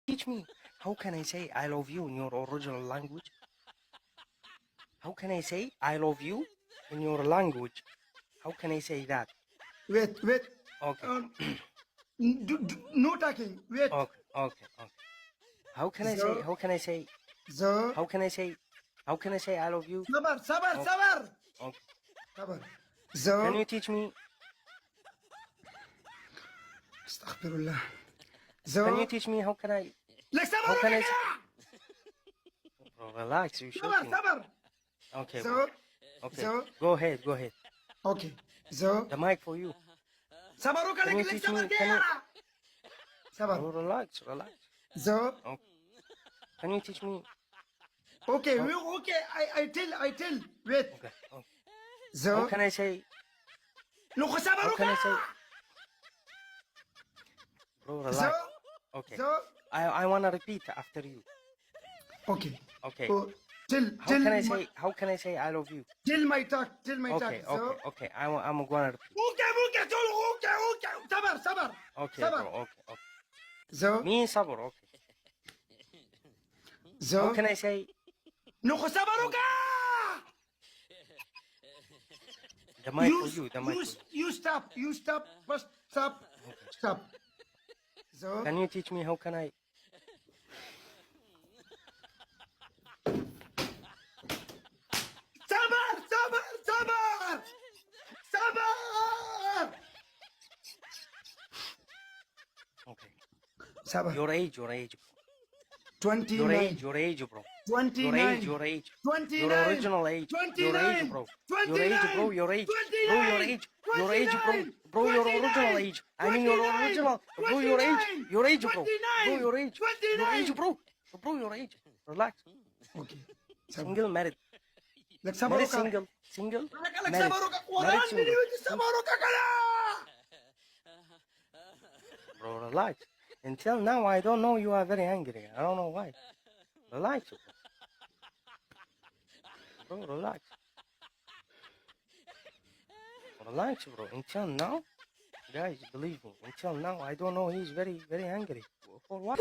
teach me how can I say I love you in your original language? How can I say I love you in your language? How can I say that? Wait. Okay. No talking. Wait. Okay. How can I say? So, How can I say? so. How can I say? How can I say I love you? Sabar. Okay. Okay. Sabar. Can So. you teach me? Astaghfirullah. Can you So. teach me how can I? Like How sabar can I? kaya. Bro, relax. You're Sabar. shaking. Okay, bro. So. Okay. So. Go ahead. Okay. So. The mic for you. Sabar ka Can you like teach sabar me? Can you? kaya. Sabar. Bro, relax. So. Okay. Can you teach me? Okay. Oh. Okay. I tell. Wait. Okay. So. How can I say? Look, sabar How can I ka. say? Bro, So. relax. Okay. So. I wanna repeat after you. Okay. Okay. Oh, tell How can I say I love you? Tell my talk. Okay. So. I'm gonna repeat. Okay. Sabar. Okay, bro. Okay. So. Me sabor. Okay. How So. can I say? Look, sabar ka. The mic for you. The mic for you. You stop. First stop. Okay. Stop. So. Can you teach me how can I? Sabar. Okay. Sabar. Your age, bro. 29. Your age, bro. 29. Your age. 29. Your original age. 29. Your age, bro. 29. Your age, bro. Your age. Bro, your age. Your age, bro. Bro, your original age. I mean your original. Bro, your age. Your age, bro. Bro, your age. Your age, bro. Bro, your age. Relax. Okay. Single, married. Like Married, sabar ka. single. Like Married. sabar ka. Married, Walaan single. din sabar ka kala. Bro, relax. Until now, I don't know you are very angry. I don't know why. Relax, bro. Bro, relax. Relax, bro. Until now, guys, believe me. Until now, I don't know he's very, very angry. For what?